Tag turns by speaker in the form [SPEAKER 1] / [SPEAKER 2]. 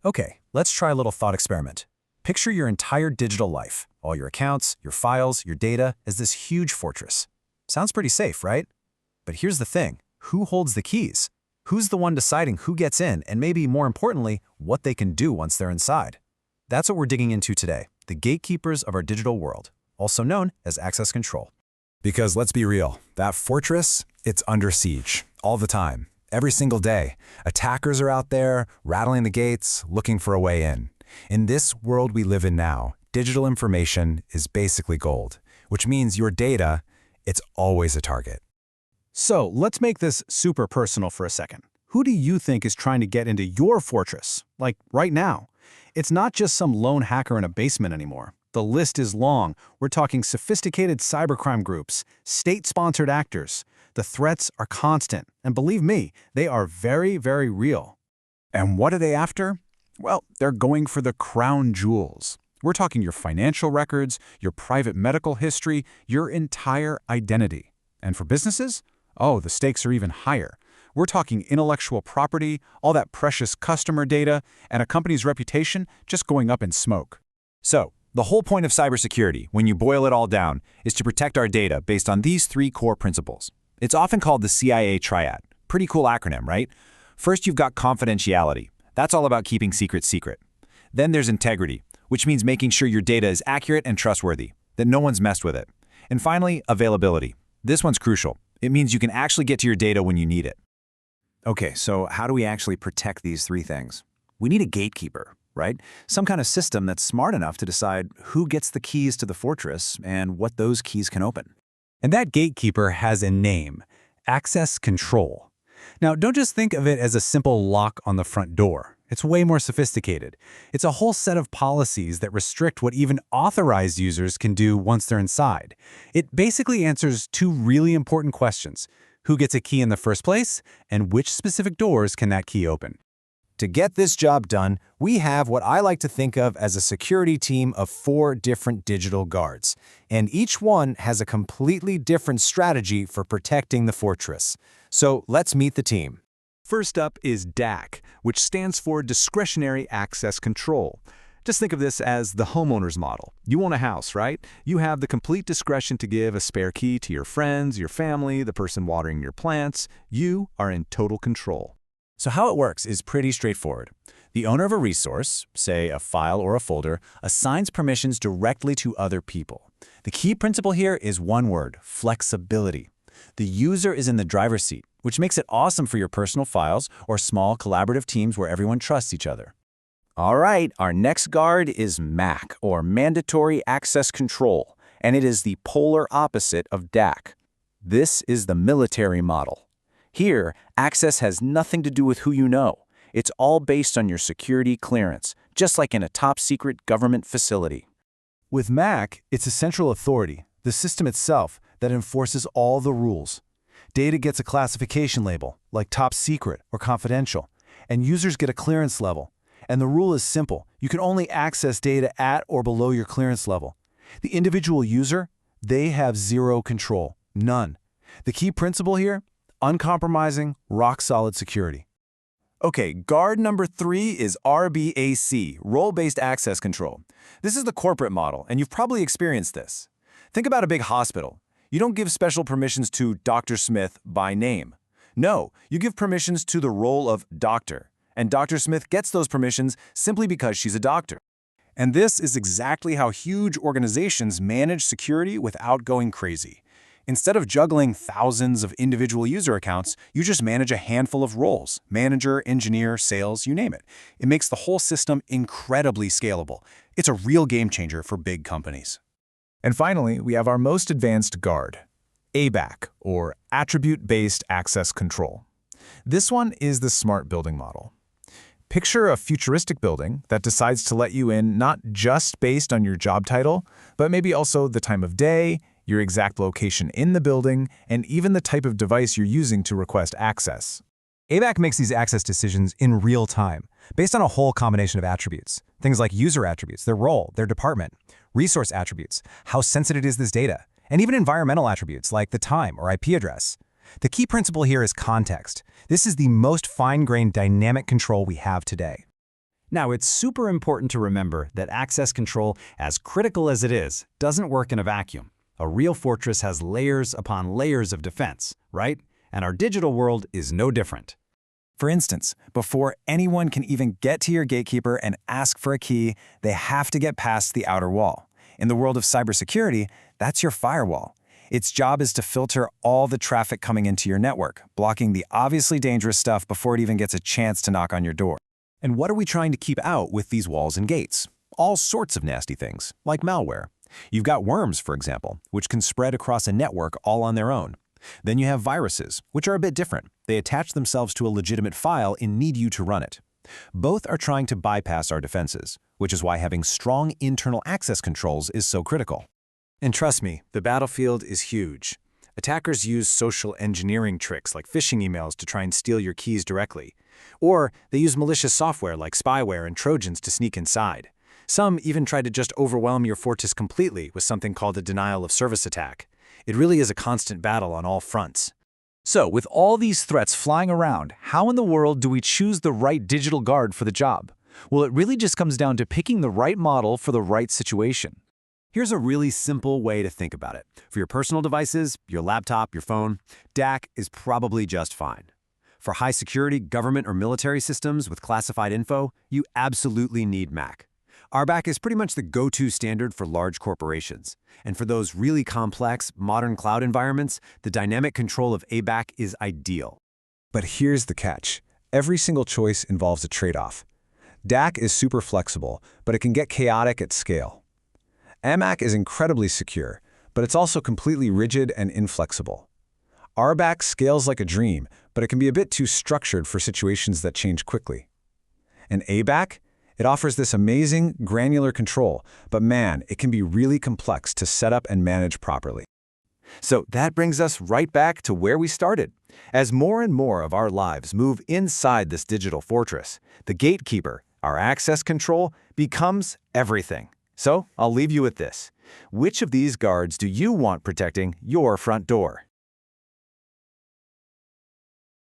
[SPEAKER 1] Okay, let's try a little thought experiment. Picture your entire digital life, all your accounts, your files, your data, as this huge fortress. Sounds pretty safe, right? But here's the thing. Who holds the keys? Who's the one deciding who gets in and maybe more importantly, what they can do once they're inside? That's what we're digging into today, the gatekeepers of our digital world, also known as access control.
[SPEAKER 2] Because let's be real, that fortress, it's under siege all the time, every single day. Attackers are out there, rattling the gates, looking for a way in. In this world we live in now, digital information is basically gold, which means your data, it's always a target.
[SPEAKER 1] So let's make this super personal for a second. Who do you think is trying to get into your fortress, like right now? It's not just some lone hacker in a basement anymore. The list is long. We're talking sophisticated cybercrime groups, state-sponsored actors. The threats are constant, and believe me, they are very, very real.
[SPEAKER 2] And what are they after? Well, they're going for the crown jewels. We're talking your financial records, your private medical history, your entire identity. And for businesses? Oh, the stakes are even higher. We're talking intellectual property, all that precious customer data, and a company's reputation just going up in smoke. So, the whole point of cybersecurity, when you boil it all down, is to protect our data based on these three core principles. It's often called the CIA triad. Pretty cool acronym, right? First, you've got confidentiality. That's all about keeping secrets secret. Then there's integrity, which means making sure your data is accurate and trustworthy, that no one's messed with it. And finally, availability. This one's crucial. It means you can actually get to your data when you need it.
[SPEAKER 1] Okay, so how do we actually protect these three things? We need a gatekeeper, right? Some kind of system that's smart enough to decide who gets the keys to the fortress and what those keys can open.
[SPEAKER 3] And that gatekeeper has a name, access control. Now, don't just think of it as a simple lock on the front door. It's way more sophisticated. It's a whole set of policies that restrict what even authorized users can do once they're inside. It basically answers two really important questions. Who gets a key in the first place, and which specific doors can that key open?
[SPEAKER 1] To get this job done, we have what I like to think of as a security team of 4 different digital guards, and each one has a completely different strategy for protecting the fortress. So let's meet the team.
[SPEAKER 4] First up is DAC, which stands for Discretionary Access Control. Just think of this as the homeowner's model. You own a house, right? You have the complete discretion to give a spare key to your friends, your family, the person watering your plants. You are in total control.
[SPEAKER 1] So how it works is pretty straightforward. The owner of a resource, say a file or a folder, assigns permissions directly to other people. The key principle here is one word: flexibility. The user is in the driver's seat, which makes it awesome for your personal files or small collaborative teams where everyone trusts each other. All right, our next guard is MAC, or Mandatory Access Control, and it is the polar opposite of DAC. This is the military model. Here, access has nothing to do with who you know. It's all based on your security clearance, just like in a top-secret government facility.
[SPEAKER 2] With MAC, it's a central authority, the system itself, that enforces all the rules. Data gets a classification label, like top secret or confidential, and users get a clearance level. And the rule is simple. You can only access data at or below your clearance level. The individual user, they have zero control, none. The key principle here? Uncompromising, rock-solid security.
[SPEAKER 1] Okay, guard number 3 is RBAC, Role-Based Access Control. This is the corporate model, and you've probably experienced this. Think about a big hospital. You don't give special permissions to Dr. Smith by name. No, you give permissions to the role of doctor, and Dr. Smith gets those permissions simply because she's a doctor. And this is exactly how huge organizations manage security without going crazy. Instead of juggling thousands of individual user accounts, you just manage a handful of roles: manager, engineer, sales, you name it. It makes the whole system incredibly scalable. It's a real game changer for big companies.
[SPEAKER 2] And finally, we have our most advanced guard, ABAC, or Attribute-Based Access Control. This one is the smart building model. Picture a futuristic building that decides to let you in not just based on your job title, but maybe also the time of day, your exact location in the building, and even the type of device you're using to request access.
[SPEAKER 3] ABAC makes these access decisions in real time, based on a whole combination of attributes. Things like user attributes, their role, their department, resource attributes, how sensitive is this data, and even environmental attributes like the time or IP address. The key principle here is context. This is the most fine-grained dynamic control we have today.
[SPEAKER 5] Now, it's super important to remember that access control, as critical as it is, doesn't work in a vacuum. A real fortress has layers upon layers of defense, right? And our digital world is no different.
[SPEAKER 1] For instance, before anyone can even get to your gatekeeper and ask for a key, they have to get past the outer wall. In the world of cybersecurity, that's your firewall. Its job is to filter all the traffic coming into your network, blocking the obviously dangerous stuff before it even gets a chance to knock on your door.
[SPEAKER 6] And what are we trying to keep out with these walls and gates? All sorts of nasty things, like malware. You've got worms, for example, which can spread across a network all on their own. Then you have viruses, which are a bit different. They attach themselves to a legitimate file and need you to run it. Both are trying to bypass our defenses, which is why having strong internal access controls is so critical.
[SPEAKER 4] And trust me, the battlefield is huge. Attackers use social engineering tricks like phishing emails to try and steal your keys directly. Or they use malicious software like spyware and Trojans to sneak inside. Some even try to just overwhelm your fortress completely with something called a denial of service attack. It really is a constant battle on all fronts.
[SPEAKER 3] So, with all these threats flying around, how in the world do we choose the right digital guard for the job? Well, it really just comes down to picking the right model for the right situation.
[SPEAKER 6] Here's a really simple way to think about it. For your personal devices, your laptop, your phone, DAC is probably just fine. For high-security government or military systems with classified info, you absolutely need MAC. RBAC is pretty much the go-to standard for large corporations. And for those really complex, modern cloud environments, the dynamic control of ABAC is ideal.
[SPEAKER 2] But here's the catch. Every single choice involves a trade-off. DAC is super flexible, but it can get chaotic at scale. AMAC is incredibly secure, but it's also completely rigid and inflexible. RBAC scales like a dream, but it can be a bit too structured for situations that change quickly. And ABAC? It offers this amazing, granular control, but man, it can be really complex to set up and manage properly.
[SPEAKER 6] So that brings us right back to where we started. As more and more of our lives move inside this digital fortress, the gatekeeper, our access control, becomes everything. So I'll leave you with this. Which of these guards do you want protecting your front door?